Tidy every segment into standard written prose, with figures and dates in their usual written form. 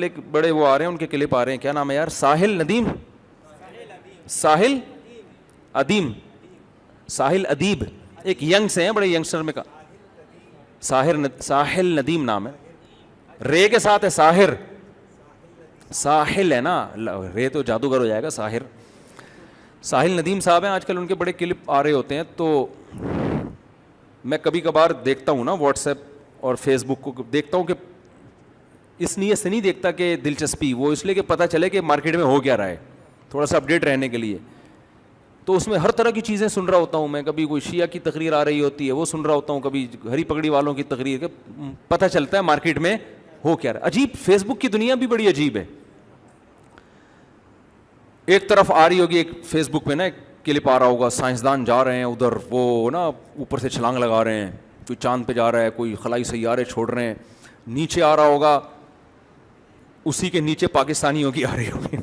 ایک بڑے وہ آ رہے ہیں, ان کے کلپ آ رہے ہیں, کیا نام ہے یار, ساحل ندیم, ساحل ادیم, ساحل ادیب, ایک ینگ سے ہیں, بڑے ینگسٹر میں کا, ساحل ندیم نام ہے, رے کے ساتھ ہے ساحر, ساحل ہے نا, رے تو جادوگر ہو جائے گا, ساحر. ساحل ندیم صاحب ہیں, آج کل ان کے بڑے کلپ آ رہے ہوتے ہیں, تو میں کبھی کبھار دیکھتا ہوں نا واٹس ایپ اور فیس بک کو, دیکھتا ہوں کہ اس نیت سے نہیں دیکھتا کہ دلچسپی, وہ اس لیے کہ پتہ چلے کہ مارکیٹ میں ہو کیا رہا ہے, تھوڑا سا اپڈیٹ رہنے کے لیے. تو اس میں ہر طرح کی چیزیں سن رہا ہوتا ہوں میں, کبھی کوئی شیعہ کی تقریر آ رہی ہوتی ہے وہ سن رہا ہوتا ہوں, کبھی ہری پگڑی والوں کی تقریر, کہ پتہ چلتا ہے مارکیٹ میں ہو کیا رہا ہے. عجیب, فیس بک کی دنیا بھی بڑی عجیب ہے. ایک طرف آ رہی ہوگی ایک فیس بک پہ نا ایک کلپ آ رہا ہوگا, سائنسدان جا رہے ہیں ادھر, وہ نا اوپر سے چھلانگ لگا رہے ہیں, کوئی چاند پہ جا رہا ہے, کوئی خلائی سیارے چھوڑ رہے ہیں. نیچے آ رہا ہوگا, اسی کے نیچے پاکستانیوں کی آ رہی ہوگی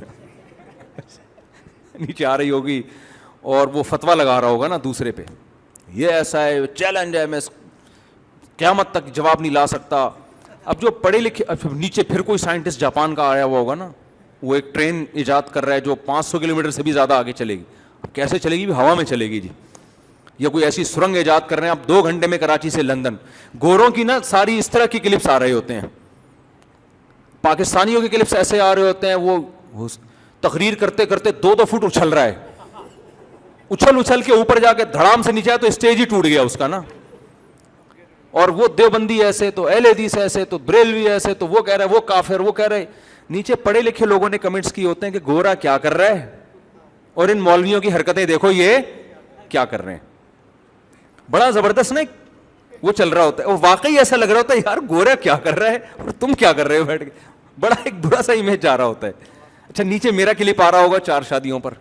نیچے آ رہی ہوگی, اور وہ فتویٰ لگا رہا ہوگا نا دوسرے پہ, یہ ایسا ہے, چیلنج ہے, میں قیامت تک جواب نہیں لا سکتا. اب جو پڑھے لکھے, نیچے پھر کوئی سائنٹسٹ جاپان کا آیا ہوا ہوگا نا, وہ ایک ٹرین ایجاد کر رہا ہے جو 500 کلومیٹر سے بھی زیادہ آگے چلے گی. اب کیسے چلے گی, ہوا میں چلے گی جی. یا کوئی ایسی سرنگ ایجاد کر رہے ہیں اب 2 گھنٹے میں کراچی سے لندن. گوروں کی نا ساری اس طرح کی کلپس آ رہے ہوتے ہیں, پاکستانیوں کے کلپس ایسے آ رہے ہوتے ہیں, وہ تقریر کرتے کرتے 2 فٹ اچھل رہا ہے, اچھل کے اوپر جا کے دھڑام سے نیچے آیا تو اسٹیج ہی ٹوٹ گیا اس کا نا. اور وہ دیوبندی ایسے, تو اہل حدیث ایسے, تو بریلوی ایسے, تو وہ کہہ رہا ہے وہ کافر, وہ کہہ رہے. نیچے پڑھے لکھے لوگوں نے کمنٹس کیے ہوتے ہیں کہ گورا کیا کر رہا ہے, اور ان مولویوں کی حرکتیں دیکھو یہ کیا کر رہے ہیں. بڑا زبردست نا وہ چل رہا ہوتا ہے, وہ واقعی ایسا لگ رہا ہوتا ہے یار گورا کیا کر رہا ہے اور تم کیا کر رہے ہو بیٹھ کے, بڑا ایک برا سا امیج جا رہا ہوتا ہے. اچھا نیچے میرا کلپ آ رہا ہوگا 4 شادیوں پر,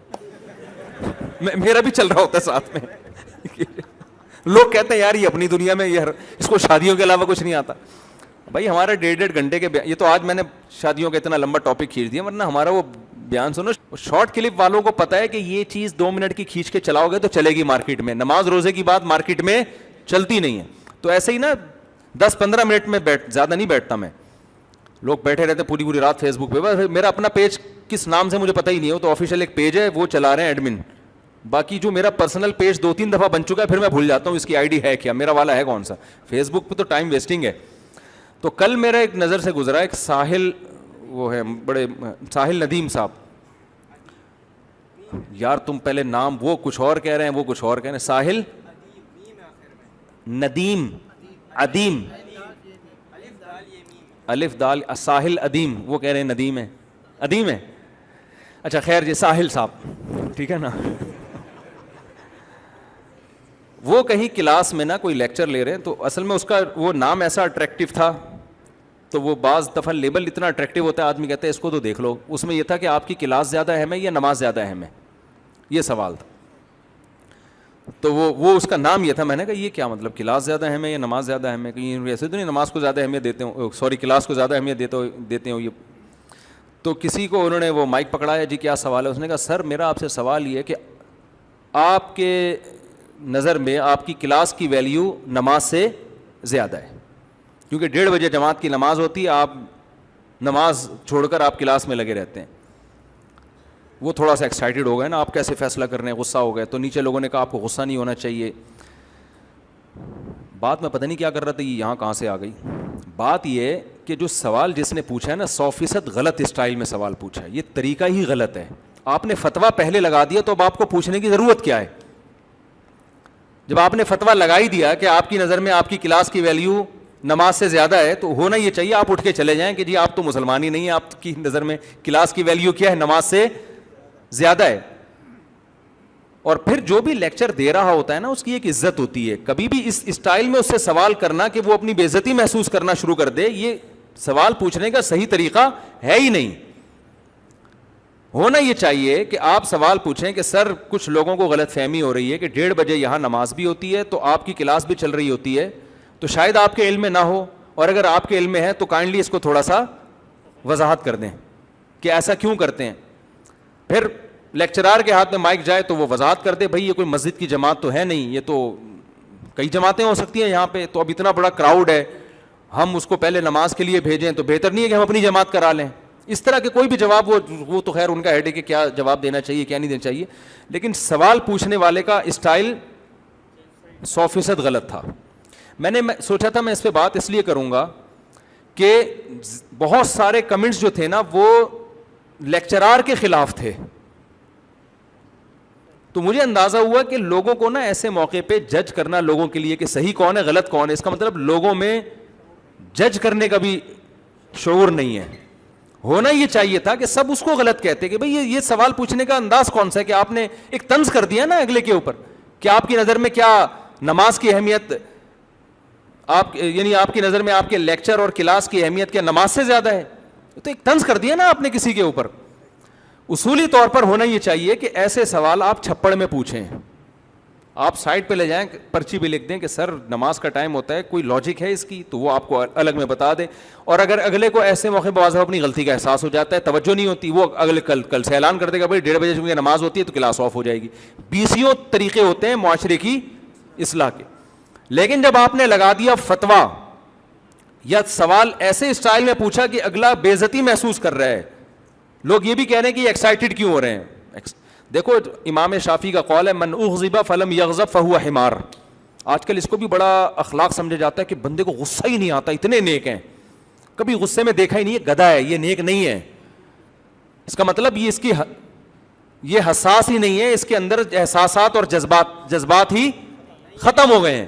میرا بھی چل رہا ہوتا ہے ساتھ میں. لوگ کہتے ہیں یار یہ اپنی دنیا میں, یہ اس کو شادیوں کے علاوہ کچھ نہیں آتا. بھائی ہمارا 1.5 گھنٹے کے, یہ تو آج میں نے شادیوں کا اتنا لمبا ٹاپک کھینچ دیا, ورنہ ہمارا وہ بیان سنو. شارٹ کلپ والوں کو پتا ہے کہ یہ چیز 2 منٹ کی کھینچ کے چلاؤ گے تو چلے گی مارکیٹ میں, نماز روزے کی بات مارکیٹ میں چلتی نہیں ہے. تو ایسے ہی نا 10-15 منٹ میں زیادہ نہیں بیٹھتا میں. لوگ بیٹھے رہتے پوری رات فیس بک پہ. میرا اپنا پیج کس نام سے مجھے پتہ ہی نہیں ہو, تو آفیشیل ایک پیج ہے وہ چلا رہے ہیں ایڈمن. باقی جو میرا پرسنل پیج 2-3 دفعہ بن چکا ہے, پھر میں بھول جاتا ہوں اس کی آئی ڈی ہے کیا, میرا والا ہے کون سا. فیس بک پہ تو ٹائم ویسٹنگ ہے. تو کل میرا ایک نظر سے گزرا ایک ساحل, وہ ہے بڑے ساحل ندیم صاحب. یار تم پہلے نام وہ کچھ اور کہہ رہے ہیں, وہ کچھ اور کہہ رہے ہیں. ساحل ندیم, ادیم, الف دال, ساحل ادیم, وہ کہہ رہے ہیں ندیم ہے, ادیم ہے. اچھا خیر جی, ساحل صاحب ٹھیک ہے نا. وہ کہیں کلاس میں نا کوئی لیکچر لے رہے ہیں, تو اصل میں اس کا وہ نام ایسا اٹریکٹیو تھا, تو وہ بعض دفعہ لیبل اتنا اٹریکٹیو ہوتا ہے آدمی کہتا ہے اس کو تو دیکھ لو. اس میں یہ تھا کہ آپ کی کلاس زیادہ اہم ہے یا نماز زیادہ اہم ہے, یہ سوال تھا. تو وہ اس کا نام یہ تھا. میں نے کہا یہ کیا مطلب, کلاس زیادہ اہم ہے یا نماز زیادہ اہم ہے, کہیں ویسے تو نہیں نماز کو زیادہ اہمیت دیتے ہوں, سوری کلاس کو زیادہ اہمیت دیتے ہوں یہ. تو کسی کو انہوں نے وہ مائک پکڑایا, جی کیا سوال ہے. اس نے کہا سر میرا آپ سے سوال یہ ہے کہ آپ کے نظر میں آپ کی کلاس کی ویلیو نماز سے زیادہ ہے, کیونکہ 1:30 بجے جماعت کی نماز ہوتی ہے, آپ نماز چھوڑ کر آپ کلاس میں لگے رہتے ہیں. وہ تھوڑا سا ایکسائٹیڈ ہو گئے نا, آپ کیسے فیصلہ کر رہے ہیں, غصہ ہو گئے. تو نیچے لوگوں نے کہا آپ کو غصہ نہیں ہونا چاہیے. بات میں پتہ نہیں کیا کر رہا تھا, یہ یہاں کہاں سے آ گئی. بات یہ کہ جو سوال جس نے پوچھا ہے نا 100% غلط اسٹائل میں سوال پوچھا ہے, یہ طریقہ ہی غلط ہے. آپ نے فتویٰ پہلے لگا دیا تو اب آپ کو پوچھنے کی ضرورت کیا ہے. جب آپ نے فتویٰ لگا ہی دیا کہ آپ کی نظر میں آپ کی کلاس کی ویلیو نماز سے زیادہ ہے, تو ہونا یہ چاہیے آپ اٹھ کے چلے جائیں کہ جی آپ تو مسلمان ہی نہیں ہیں, آپ کی نظر میں کلاس کی ویلیو کیا ہے, نماز سے زیادہ ہے. اور پھر جو بھی لیکچر دے رہا ہوتا ہے نا اس کی ایک عزت ہوتی ہے. کبھی بھی اس اسٹائل میں اس سے سوال کرنا کہ وہ اپنی بے عزتی محسوس کرنا شروع کر دے, یہ سوال پوچھنے کا صحیح طریقہ ہے ہی نہیں. ہونا یہ چاہیے کہ آپ سوال پوچھیں کہ سر کچھ لوگوں کو غلط فہمی ہو رہی ہے کہ 1:30 بجے یہاں نماز بھی ہوتی ہے تو آپ کی کلاس بھی چل رہی ہوتی ہے, تو شاید آپ کے علم میں نہ ہو, اور اگر آپ کے علم میں ہے تو کائنڈلی اس کو تھوڑا سا وضاحت کر دیں کہ ایسا کیوں کرتے ہیں. پھر لیکچرار کے ہاتھ میں مائک جائے تو وہ وضاحت کر دے, بھائی یہ کوئی مسجد کی جماعت تو ہے نہیں, یہ تو کئی جماعتیں ہو سکتی ہیں یہاں پہ, تو اب اتنا بڑا کراؤڈ ہے, ہم اس کو پہلے نماز کے لیے بھیجیں تو بہتر نہیں ہے کہ ہم اپنی جماعت کرا لیں. اس طرح کے کوئی بھی جواب وہ تو خیر ان کا ہیڈ ہے کہ کیا جواب دینا چاہیے کیا نہیں دینا چاہیے, لیکن سوال پوچھنے والے کا اسٹائل 100% غلط تھا. میں نے سوچا تھا میں اس پہ بات اس لیے کروں گا کہ بہت سارے کمنٹس جو تھے نا وہ لیکچرار کے خلاف تھے, تو مجھے اندازہ ہوا کہ لوگوں کو نا ایسے موقع پہ جج کرنا لوگوں کے لیے کہ صحیح کون ہے غلط کون ہے, اس کا مطلب لوگوں میں جج کرنے کا بھی شعور نہیں ہے. ہونا یہ چاہیے تھا کہ سب اس کو غلط کہتے کہ بھئی یہ سوال پوچھنے کا انداز کون سا ہے کہ آپ نے ایک طنز کر دیا نا اگلے کے اوپر, کہ آپ کی نظر میں کیا نماز کی اہمیت, یعنی آپ کی نظر میں آپ کے لیکچر اور کلاس کی اہمیت کیا نماز سے زیادہ ہے, تو ایک طنز کر دیا نا آپ نے کسی کے اوپر. اصولی طور پر ہونا یہ چاہیے کہ ایسے سوال آپ چھپڑ میں پوچھیں, آپ سائڈ پہ لے جائیں, پرچی بھی لکھ دیں کہ سر نماز کا ٹائم ہوتا ہے, کوئی لاجک ہے اس کی, تو وہ آپ کو الگ میں بتا دیں. اور اگر اگلے کو ایسے موقع پہ واضح اپنی غلطی کا احساس ہو جاتا ہے, توجہ نہیں ہوتی, وہ اگلے کل سے اعلان کر دے گا بھائی 1:30 بجے چونکہ نماز ہوتی ہے تو کلاس آف ہو جائے گی. 20 طریقے ہوتے ہیں معاشرے کی اصلاح کے. لیکن جب آپ نے لگا دیا فتویٰ یا سوال ایسے اسٹائل میں پوچھا کہ اگلا بے عزتی محسوس کر رہا ہے, لوگ یہ بھی کہہ رہے ہیں کہ یہ ایکسائٹڈ کیوں ہو رہے ہیں. دیکھو امام شافعی کا قول ہے من اغضب فلم یغضب فہو حمار. آج کل اس کو بھی بڑا اخلاق سمجھا جاتا ہے کہ بندے کو غصہ ہی نہیں آتا, اتنے نیک ہیں, کبھی غصے میں دیکھا ہی نہیں ہے, گدھا ہے, یہ نیک نہیں ہے. اس کا مطلب یہ حساس ہی نہیں ہے, اس کے اندر احساسات اور جذبات ہی ختم ہو گئے ہیں.